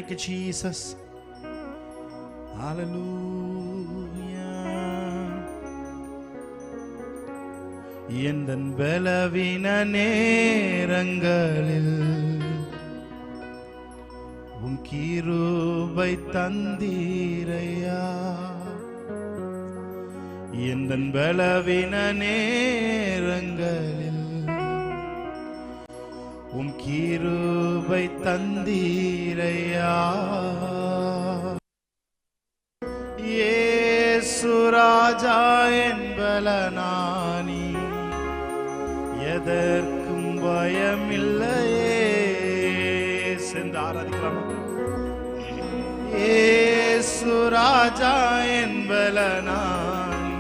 Thank you, Jesus. Hallelujah. எந்தன் பலவீன நேரங்களில் உம் கிருபை தந்தீரையா. எந்தன் பலவீன நேரங்களில் உம் கிருபை தந்தீரையா. இயேசு ராஜா என் பலனானி, எதற்கும் பயமில்லையே. சென்று ஆராதிக்கலாம். இயேசு ராஜா என் பலனானி,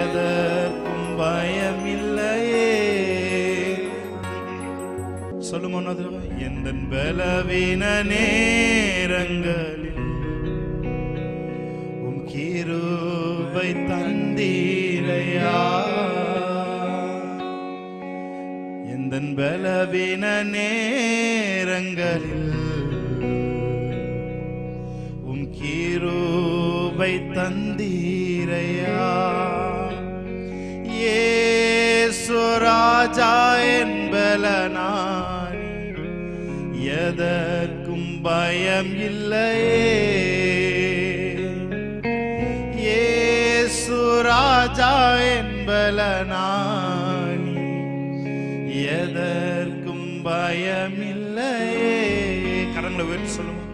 எதற்கும் பயமில்லையே. சொல்லுமோ எந்தன் பலவீன நேரங்களில் உம் கிருபை தந்தீரையா. எந்தன் பலவீன நேரங்களில் உம் கிருபை தந்தீரையா. இயேசு ராஜா என் பலனானி, எதற்கும் பயம் இல்லையே. இயேசு ராஜா என் பலனானி, எதற்கும் பயம் இல்லையே. கரங்களை உயர்த்தி சொல்லுவோம்.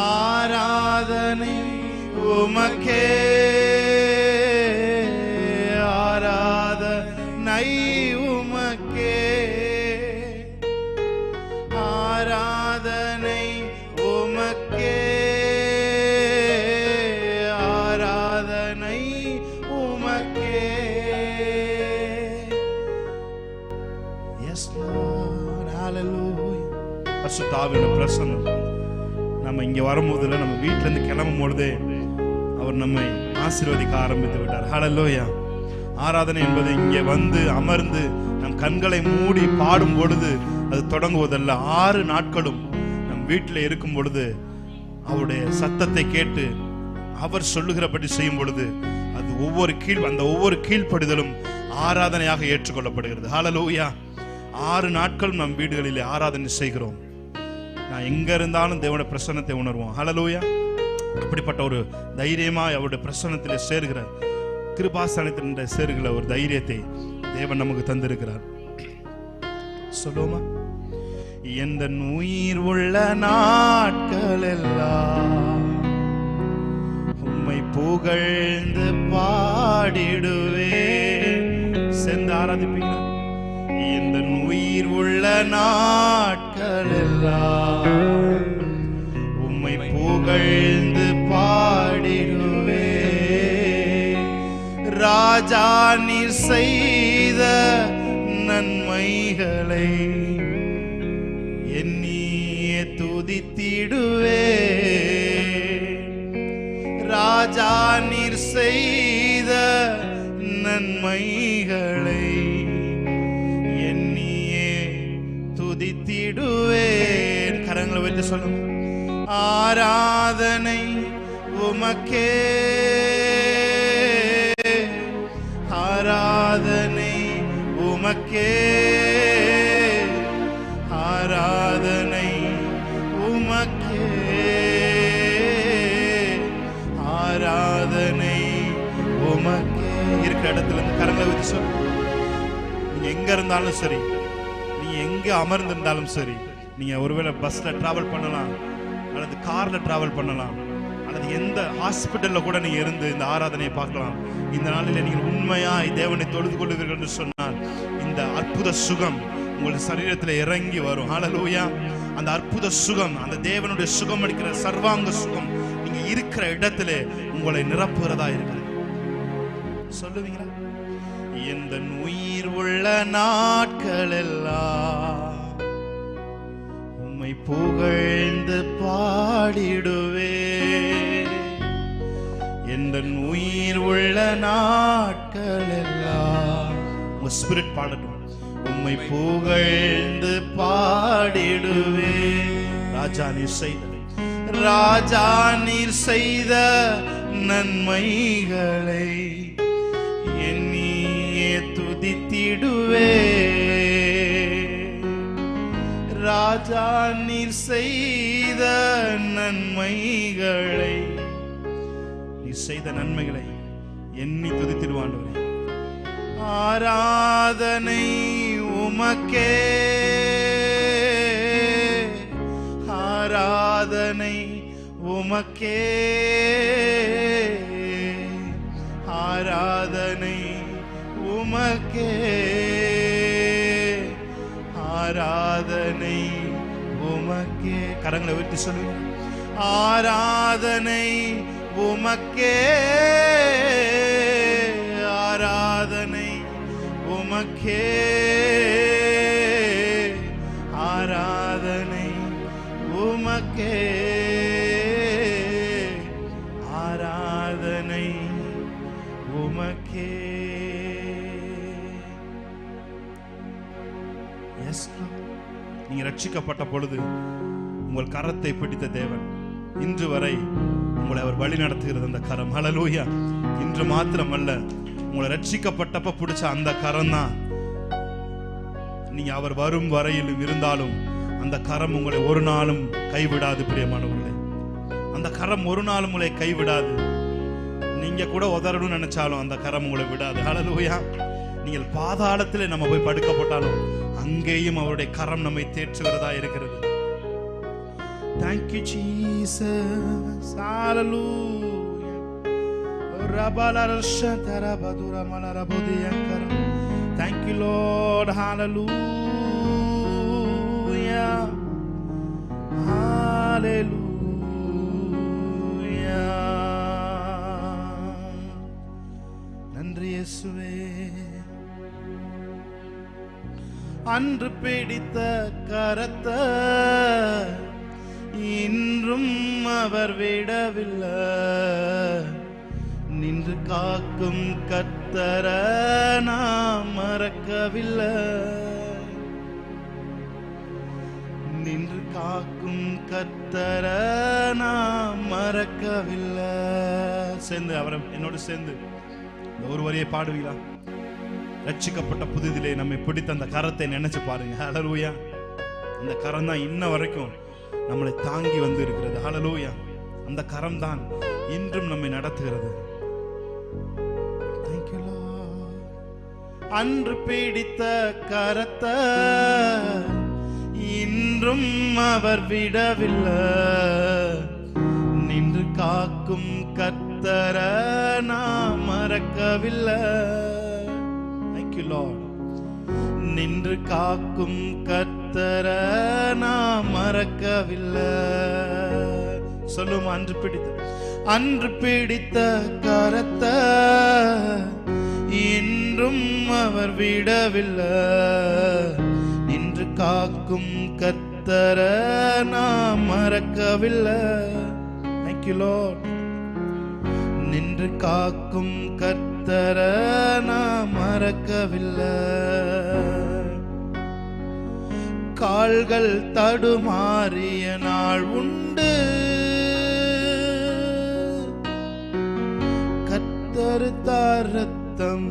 ஆராதனை உமக்கே, ஆராதனை உமக்கே, ஆராதனை உமக்கே, ஆராதனை உமக்கே. Yes Lord, hallelujah. பரிசுத்த ஆவியோட பிரசன்னம் நம்ம இங்க வரும்போதுல, நம்ம வீட்டுல இருந்து கிளம்பும் பொழுதே அவர் நம்மை ஆசீர்வதிக்க ஆரம்பித்து விட்டார். ஹல்லேலூயா. ஆராதனை என்பது இங்கே வந்து அமர்ந்து நம் கண்களை மூடி பாடும் பொழுது அது தொடங்குவதல்ல. 6 நாட்களும் நம் வீட்டில் இருக்கும் பொழுது அவருடைய சத்தத்தை கேட்டு அவர் சொல்லுகிறபடி செய்யும் பொழுது அது ஒவ்வொரு கீழ்ப்படிதலும் ஆராதனையாக ஏற்றுக்கொள்ளப்படுகிறது. ஹல்லேலூயா. 6 நாட்களும் நம் வீடுகளிலே ஆராதனை செய்கிறோம். நான் எங்க இருந்தாலும் தேவனுடைய பிரசன்னத்தை உணர்வோம். ஹல்லேலூயா. அப்படிப்பட்ட ஒரு தைரியமாய் அவருடைய பிரசன்னத்திலே சேர்கிற, கிருபாசனத்தின் சேர்கிற ஒரு தைரியத்தை தேவன் நமக்கு தந்திருக்கிறார். சொல்லுவோமா? எந்த உயிர் உள்ள நாட்கள் எல்லாம் உம்மை புகழ்ந்து பாடிடுவேன். சேர்ந்து ஆராதிப்பீங்க. எந்த உயிர் உள்ள நாட்கள் எல்லாம் உம்மை புகழ்ந்து பாடிடுவேன். ராஜா நீர் செய்த நன்மைகளை எண்ணியே துதித்திடுவேன். ராஜா நீர் செய்த நன்மைகளை எண்ணியே துதித்திடுவேன். கரங்களை வைத்து சொல்லுங்க. ஆராதனை உமக்கே, ஆராதனை உமக்கே, ஆராதனை உமக்கே, ஆராதனை உமக்கே. இருக்கிற இடத்துல இருந்து கரங்களை வச்சு சொல்லு. நீங்க எங்க இருந்தாலும் சரி, நீங்க எங்க அமர்ந்திருந்தாலும் சரி, நீங்க ஒருவேளை பஸ்ல டிராவல் பண்ணலாம், அல்லது கார்ல டிராவல் பண்ணலாம், அல்லது எந்த ஹாஸ்பிட்டல்ல கூட நீங்க இருந்து இந்த ஆராதனையை பார்க்கலாம். இந்த நாளில் நீங்கள் உண்மையாய் தேவனை தொழுது கொள்வீர்கள் என்று சொன்னால் இந்த அற்புத சுகம் உங்களுடைய சரீரத்தில் இறங்கி வரும். ஹல்லேலூயா. அந்த அற்புத சுகம், அந்த தேவனுடைய சுகம் அளிக்கிற சர்வாங்க சுகம் நீங்க இருக்கிற இடத்துல உங்களை நிரப்புகிறதா இருக்கிறது. சொல்லுவீங்களா? எந்த உயிர் உள்ள நாட்கள் எல்லாம் உம்மை புகழ்ந்து பாடிடுவேன். எந்த உயிர் உள்ள நாட்கள் எல்லாம் உங்க ஸ்பிரிட் பாடட்டும். உம்மை புகழ்ந்து பாடிடுவேன். ராஜா நீர் செய்த நன்மைகளை எண்ணியே துதித்திடுவே. ராஜா நீர் செய்த நன்மைகளை, நீர் செய்த நன்மைகளை எண்ணி துதித்திடுவாண்டவரே. ஆராதனை உமக்கே, ஆராதனை உமக்கே, ஆராதனை உமக்கே, ஆராதனை உமக்கே. கரங்களை உயர்த்தி சொல்லுங்க. ஆராதனை உமக்கே, ஆராதனை உமக்கே, ஆராதனை உமக்கே, ஆராதனை உமக்கே. நீங்க ரட்சிக்கப்பட்ட பொழுது உங்கள் கரத்தை பிடித்த தேவன் இன்று வரை உங்களை அவர் வழி நடத்துகிறது. அந்த கரம், ஹல்லேலூயா. இன்று மாத்திரம் அல்ல, உங்களை ரட்சிக்கப்பட்டப்ப பிடிச்ச அந்த கரம் தான் நீங்க அவர் வரும் வரையிலும் இருந்தாலும் அந்த கரம் உங்களை ஒரு நாளும் கைவிடாது. பிரியமானவர்களே, அந்த கரம் ஒரு நாளும் உங்களை கைவிடாது. நீங்க கூட உதறணும்னு நினைச்சாலும் அந்த கரம் உங்களை விடாது. ஹல்லேலூயா. நீங்கள் பாதாளத்திலே நம்ம போய் படுக்கப்பட்டாலும் அங்கேயும் அவருடைய கரம் நம்மை தேற்றுகிறதா இருக்கிறது. Thank you Jesus. Hallelujah. Thank you Lord. Hallelujah. Hallelujah. நன்றி இயேசுவே. அன்று பிடித்த கரத்தை இன்றும் அவர் விடவில்லை. நின்று காக்கும் கர்த்தரை நாம் மறக்கவில்லை. நின்று காக்கும் கர்த்தரை நாம் மறக்கவில்லை. சேர்ந்து அவரை என்னோடு சேர்ந்து இந்த ஒரு வரியை பாடுவீங்களா? ரட்சிக்கப்பட்ட புதிதிலே நம்மை பிடித்த அந்த கரத்தை நினைச்சு பாருங்க. ஹல்லேலூயா. அந்த கரம் தான் இன்ன வரைக்கும் நம்மளை தாங்கி வந்து இருக்கிறது. ஹல்லேலூயா. அந்த கரம் தான் இன்றும் நம்மை நடத்துகிறது. Thank you Lord. அன்று பிடித்த கரத்தை இன்றும் அவர் விடவில்லை. நின்று காக்கும் கர்த்தரை நாம் மறக்கவில்லை. Lord. நின்று காக்கும் கர்த்தரை நாம் மறக்கவில்லை. சொல்லும். அன்று பிடித்த கரத்தை இன்றும் அவர் விடவில்லை. நின்று காக்கும் கர்த்தரை நாம் மறக்கவில்லை. Thank you Lord. நின்று காக்கும் கர்த்தரை நாம் மறக்கவில்லை. கால்கள் தடுமாறிய நாள் உண்டு. கர்த்தர் தார் ரத்தம்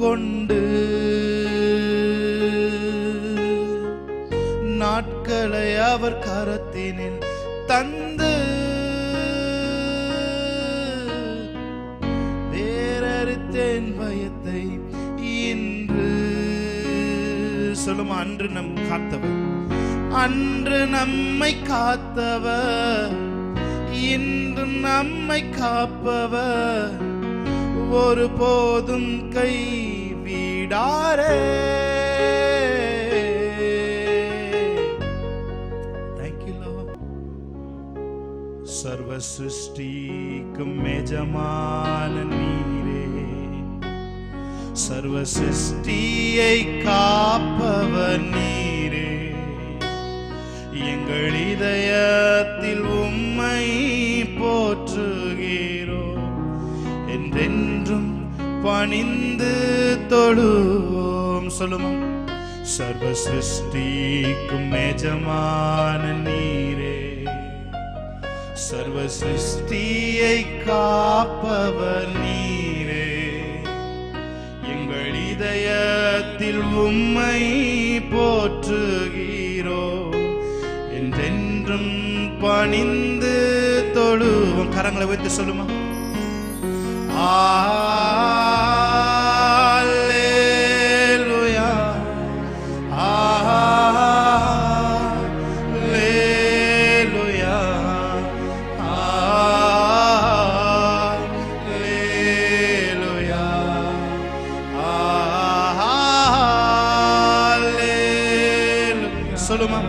கொண்டு நாட்களை அவர் கரத்தினில் தந்து பயத்தை இன்று சொல்லுமா. அன்று நம் காத்தவர், அன்று நம்மை காத்தவர், இன்று நம்மை காப்பவர், ஒரு போதும் கை விடாரே. Thank you Lord. சர்வ சிருஷ்டிக்கும் எஜமான நீரே, சர்வ சிருஷ்டியை காப்பவர் நீரே. எங்கள் இதயத்தில் உம்மை போற்றுகிறோம். என்றென்றும் பணிந்து தொழுவோம். சொல்லுவோம். சர்வ சிருஷ்டிக்கும் எஜமான நீரே, சர்வ சிருஷ்டியை காப்பவர் நீரே, எங்கள் இதயத்தில் உம்மை போற்றுகிறோ, என்றென்றும் பணிந்து தொழுவோம். கரங்களை வைத்து சொல்லுமா? சொல்லுமா?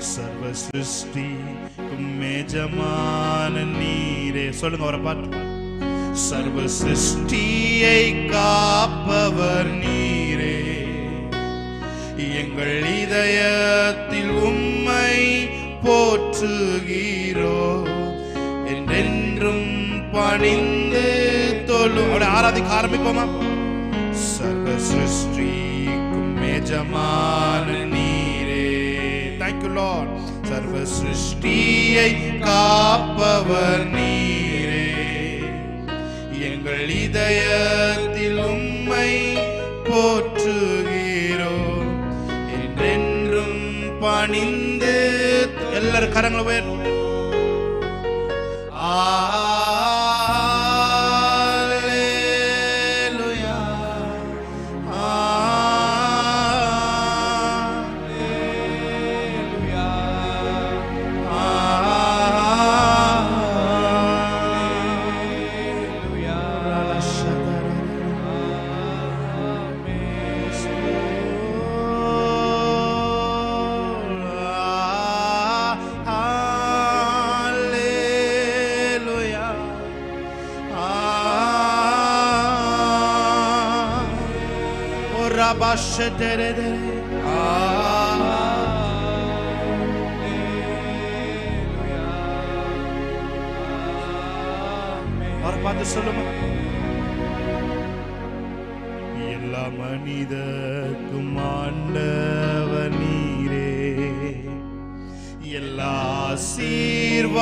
சர்வ சிருஷ்டிக்கும் எஜமான நீரே, சொல்லுங்க அவரை பார்த்து. சர்வ சிருஷ்டியை காப்பவர் நீரே, எங்கள் இதயத்தில் உம்மை போற்றுகிறோ, என்றென்றும் பணிந்து தொழும். அவரை ஆராதிக்க ஆரம்பிப்போமா? சர்வ சிருஷ்டிக்கும் எஜமான நீரே, thank you Lord. சர்வ சிருஷ்டியை காப்பவர் நீரே, எங்கள் இதயத்தில் உம்மை போற்றுகிறோ, என்றென்றும் பணிந்து. எல்லாரும் கரங்களை உயர்த்தி பார்த்து சொல்லுமா? எல்லா மனிதர்க்கும் ஆண்டவர் நீரே, எல்லா ஆசீர்வாதத்தில்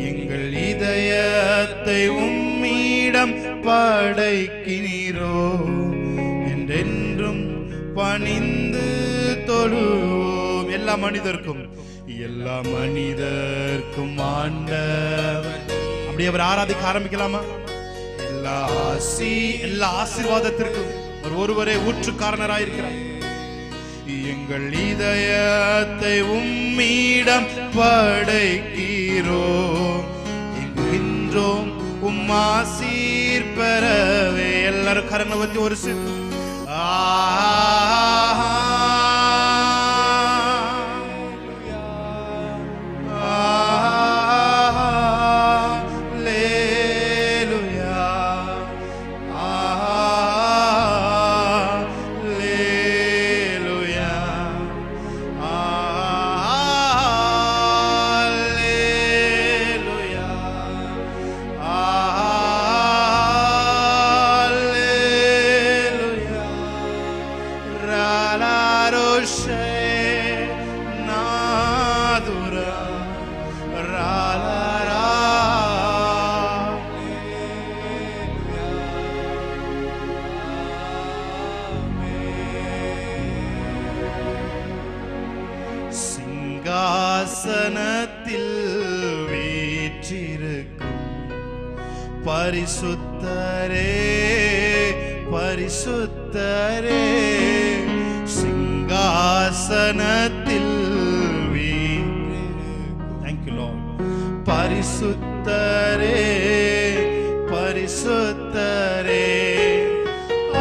எங்கள் இதயத்தை உம்மிடம் படைக்கிறீரோ, என்றென்றும் பணிந்து தொழுவோம். எல்லா மனிதர்க்கும், எல்லா மனிதர்க்கும் ஆண்டவர். அப்படி அவர் ஆராதிக்க ஆரம்பிக்கலாமா? எல்லா ஆசீர்வாதத்திற்கும் ஒருவரே ஊற்றுக்காரனராயிருக்கிறார். எங்கள் இதயத்தை உம்மிடம் படைக்கிறோ, என்கின்றோம் உம் ஆசீர் பெறவே. எல்லாரும் கரங்களை வச்சு ஒரு சிங்காசனத்தில் வீற்றிருக்கும் பரிசுத்தரே, பரிசுத்தரே, சிங்காசனத்தில் வீற்றிருக்கும். Thank you Lord. பரிசுத்தரே, பரிசுத்தரே,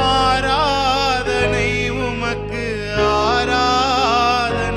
ஆராதனை உமக்கு, ஆராதனை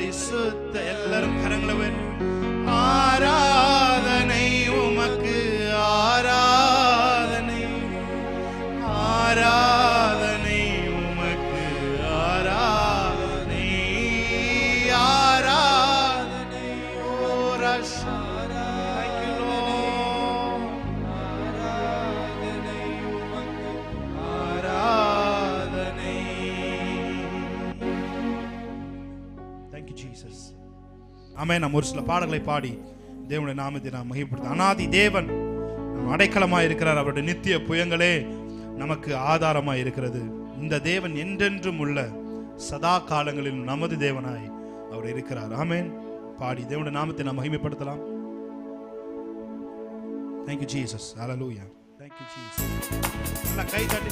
பரிசுத்த எல்லாரும் கரங்களை உயர்த்தி ஆராதனை உமக்கு ஆராதனை ஆராதனை உமக்கு ஆராதனை ஆராதனை ஓ ரஷா ஆமென். நாம் ஒரு சில பாடல்களை பாடி தேவனுடைய நாமத்தை நாம் மகிமைப்படுத்த. அநாதி தேவன் நம் அடைக்கலமாய் இருக்கிறார். அவருடைய நித்திய புயங்களே நமக்கு ஆதாரமாய் இருக்கிறது. இந்த தேவன் என்றென்றும் உள்ள சதா காலங்களில் நமது தேவனாய் அவர் இருக்கிறார். ஆமென். பாடி தேவனுடைய நாமத்தை நாம் மகிமைப்படுத்தலாம். Thank you Jesus. Hallelujah. Thank you Jesus. நல்ல கை தட்டி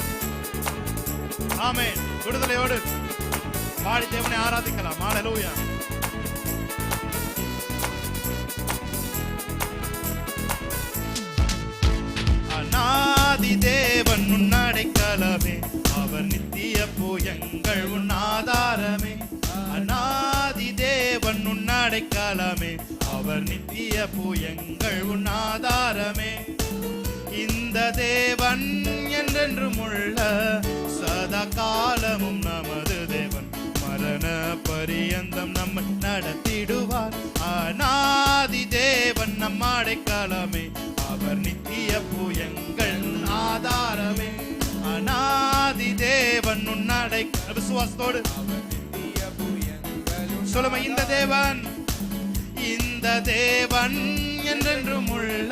ஆமென். விடுதலையோடு பாடி தேவனை ஆராதிக்கலாம். Hallelujah. அநாதி தேவன் உன் அடைக்கலமே, அவர் நித்திய புயங்கள் உன் ஆதாரமே. அநாதி தேவன் உன் அடைக்கலமே, அவர் நித்திய புயங்கள் உன் ஆதாரமே. இந்த தேவன் என்றென்றும் உள்ள சதா காலமும் நமது தேவன், மரண பரியந்தம் நம்மை நடத்திடுவார். அநாதி தேவன் நம் அடைக்கலமே, அவர் நித்திய புயங்கள் ஆதாரமே. அநாதி தேவன் உன் அடைக்கல விசுவாசத்தோடு சொல்லுமா, இந்த தேவன் என்றென்றும் உள்ள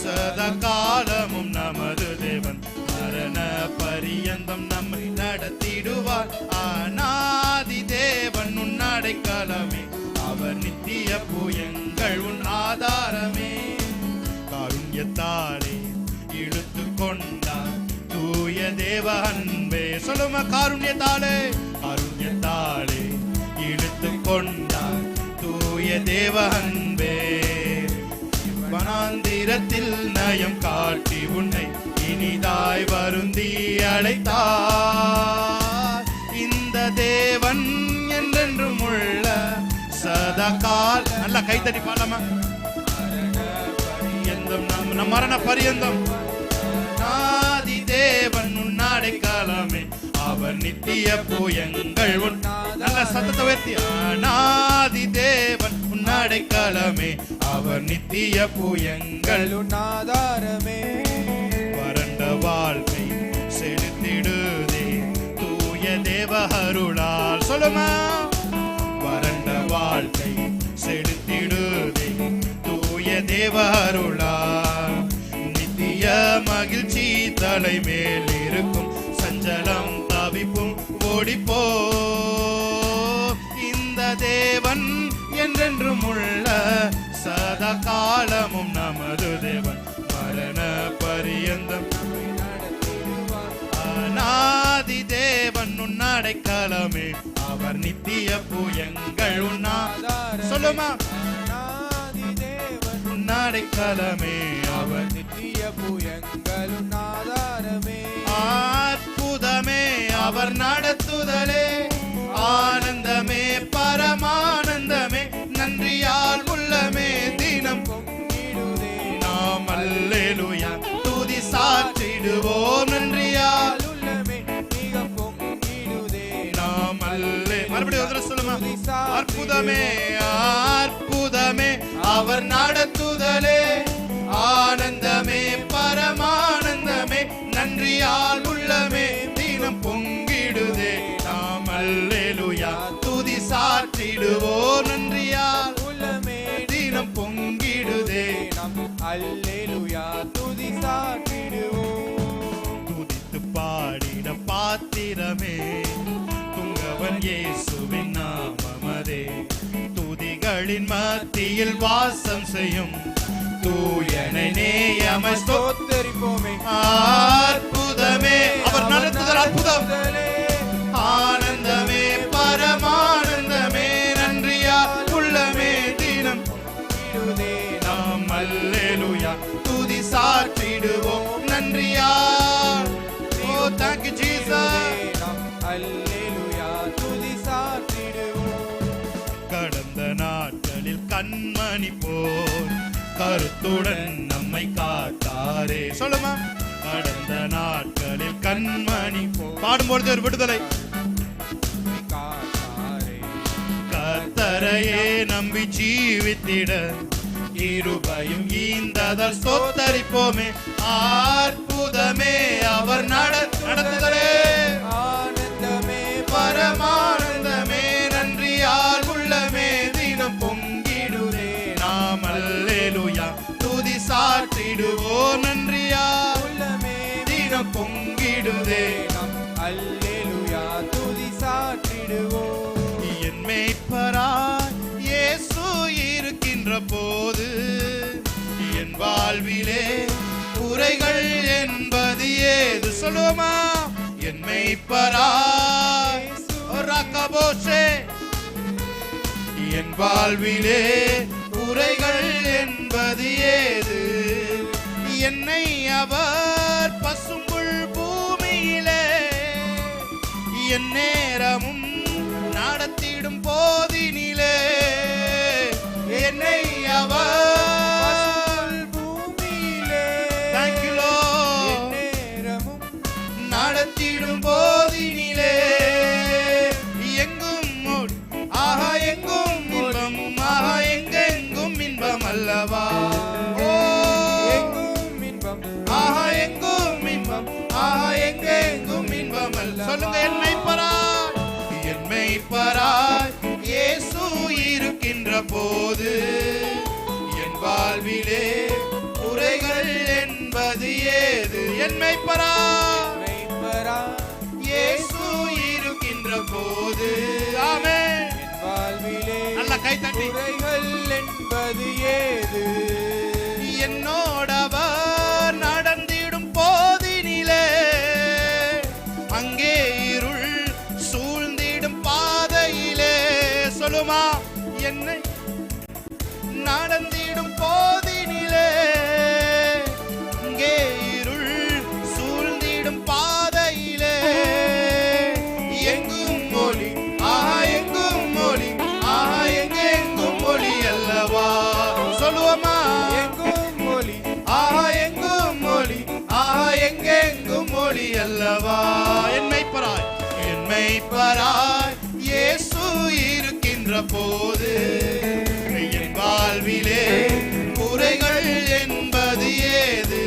சதா காலமும் நமது தேவன், மரண பரியந்தம் நம்மை நடத்திடுவார். அநாதி தேவன் உன் அடைக்கலமே, அவர் நித்திய புயங்கள் உன் ஆதாரமே. காருண்யத்தாலே இழுத்து கொண்டார் தூய தேவ அன்பே. சொல்லுமா, காருண்யத்தாலே காருண்யத்தாலே இழுத்து கொண்டார் தூய தேவ அன்பே. வனாந்திரத்தில் நயம் காட்டி உன்னை இனிதாய் வருந்தி அழைத்தார். இந்த தேவன் என்றென்றும் உள்ள சதா கால நல்ல கைத்தடி பாடலாமா, நம் மரண பரியந்தம். நாதி தேவன் உன் அடைக்கலமே, அவர் நித்திய புயங்கள் உன் நல்ல சத்தத்தை உயர்த்தி. நாதி தேவன் உன் அடைக்கலமே, அவர் நித்திய புயங்கள் உன் ஆதாரமே. வறண்ட வாழ்க்கை செலுத்திடுதே தூய தேவ அருளால். சொல்லுமா, வறண்ட வாழ்க்கை செலுத்திடுதே தூய தேவ அருளால். நித்திய மகிழ்ச்சி தலை மேல் இருக்கும், சஞ்சலம் தவிப்பும் ஓடிப்போ. இந்த தேவன் என்றென்றும் உள்ள சதா காலமும் நமது தேவன், மரண பரியந்தம் அநாதி தேவன் உன் அடைக்கலமே, அவர் நித்திய புயங்கள் உன் ஆதாரமே. சொல்லுமா, அடைக்கலமே, அவர் நித்திய புயங்கள் உன் ஆதாரமே. அற்புதமே அவர் நடத்துதலே, ஆனந்தமே பரமானந்தமே. நன்றியால் உள்ளமே தினம் பொங்கிடுதே, நாம் அல்லேலூயா துதி சாற்றிடுவோம். நன்றியால் உள்ளமே மிக பொங்கிடுதே, நாம் அல்லே. மறுபடியும் சொல்லுமா, அற்புதமே அற்புதமே அவர் நடத்துதலே, ஆனந்தமே பரமானந்தமே. நன்றியால் உள்ளமே தினம் பொங்கிடுதே, நாம் அல்லேலூயா துதி சாற்றிடுவோம். நன்றியால் உள்ளமே தினம் பொங்கிடுதே, நாம் அல்லேலூயா துதி சாற்றிடுவோம். துதித்து பாடிட பாத்திரமே, துங்கவன் இயேசுவின் நாமமதே. துதிகளின் மத்தியில் வாசம் செய்யும் தூயனை நேயமை ஸ்தோத்திரிப்போமே. அற்புதமே அவர் நடத்துதல், அற்புதம் ஆனந்தமே பரமானந்தமே. நன்றியால் உள்ளமே தினம் நாம் அல்லேலூயா துதி சாற்றிடுவோம். நன்றியால் ஓ thank you Jesus, அல்லேலூயா துதி சாற்றிடுவோம். கண்மணி போல் கருத்துடன் நம்மை காத்தாரே. சொல்லுமா, கடந்த நாட்களில் கண்மணி பாடும்பொழுது ஒரு விடுதலை. கர்த்தரையே நம்பி ஜீவித்திட கிருபையும் ஈந்ததால் ஸ்தோத்தரிப்போமே. அற்புதமே அவர் நடத்துதலே, ஆனந்தமே பரமானந்தமே, நன்றியால் உள்ளமே தினம் பொங்கிடுதே. நாம் அல்லேலூயா துதி சாற்றிடுவோம், நன்றியால் உள்ளமே தினம் பொங்கிடுதே. நாம் அல்லேலூயா துதி சாற்றிடுவோம். என் மேய்ப்பராய் இயேசு இருக்கின்ற போது என் வாழ்விலே குறைகள் என்பது ஏது? சொல்லுவோமா, என் மேய்ப்பராய் ரக்கபோசே, என் வாழ்விலே குறைகள் என்பது ஏது? என்னை அவர் பசும்புல் பூமியிலே என் நேரமும் நடத்திடும் போதினிலே, என்னை அவர் பூமியிலே நேரமும் நடத்திடும் போதினிலே, எங்கும் ஆஹா எங்கும் இன்பம், ஆஹா எங்கெங்கும் இன்பம் அல்லவா. ஓ எங்கும் இன்பம், ஆஹா எங்கும் இன்பம், ஆஹா எங்கெங்கும் இன்பம் அல்ல. சொல்லுங்க, என்னை பராய், என்னை பராய் இயேசு இருக்கின்ற போது என் வாழ்விலே குறைகள் என்பது ஏது? என்னை பராய் இயேசு இருக்கின்ற போது, ஆமென், என் வாழ்விலே நல்ல கை தட்டி, குறைகள் என்பது ஏது? என்னோடவர் நடந்திடும் போதினிலே அங்கே இருள் சூழ்ந்திடும் பாதையிலே. சொல்லுமா, என்னை நடந்திடும் போதினிலே அங்கே இருள் சூழ்ந்திடும் பாதையிலே, எங்கும் மொழி, ஆஹா எங்கும் மொழி, ஆஹா எங்கெங்கும் மொழி அல்லவா. சொல்லுவோமா, எங்கும் மொழி, ஆஹா எங்கும் மொழி, ஆஹா எங்கெங்கும் மொழி அல்லவா. என்னை பராய், என்னை பராய் இயேசு இருக்கின்ற போது என் வாழ்விலே குறைகள் என்பது ஏது?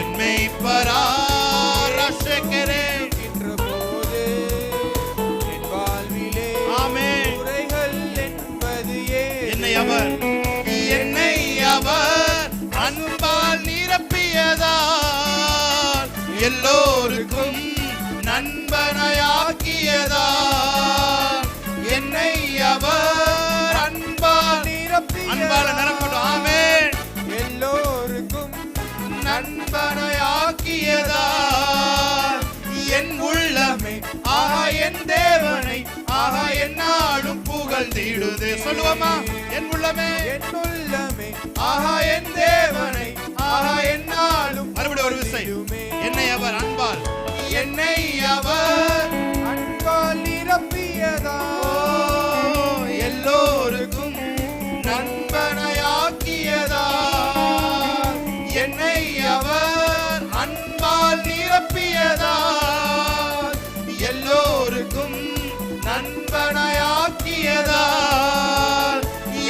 என்னை பராய் ரட்சகரே என்ற போது என் வாழ்விலே ஆமென். குறைகள் என்பது ஏது? என்னை அவர் அன்பால் நிரப்பியதால், எல்லோருக்கும் நண்பனாயாக்கியதால், என்னை அவர் அன்பால் நிரப்பட்டும், ஆமென், எல்லோருக்கும் நண்பனாயாக்கியதால், என் உள்ளமே ஆஹா என் தேவனை, ஆஹா என்னாலும் புகழ்ந்திடுதே. சொல்லுவோமா, என் உள்ளமே, என் உள்ளமே ஆஹா என் தேவனை, ஆஹா என்னாலும். மறுபடியும் ஒரு விசை, என்னை அவர் அன்பால், என்னை அவர் அன்பால் நிரப்பியதா, எல்லோருக்கும் நண்பனாயாக்கியதா, என்னை அவர் அன்பால் நிரப்பியதா, எல்லோருக்கும் நண்பனாயாக்கியதா,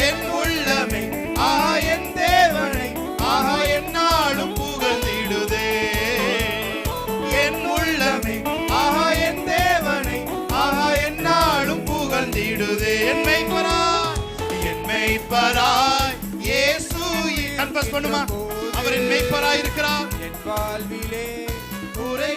என் உள்ளமே ஆஹா என் தேவனை, ஆஹா என்னாலும் புகழ்ந்திடுதே. என் உள்ளமே ஆஹா என் தேவனை, ஆஹா என்னாலும் புகழ்ந்திடுதே. என் மேய்ப்பராய், என் மேய்ப்பராய் இயேசு. கன்ஃபஸ் பண்ணுமா, அவர் என் மேய்ப்பராய் இருக்கிறார். என் வாழ்விலே குறை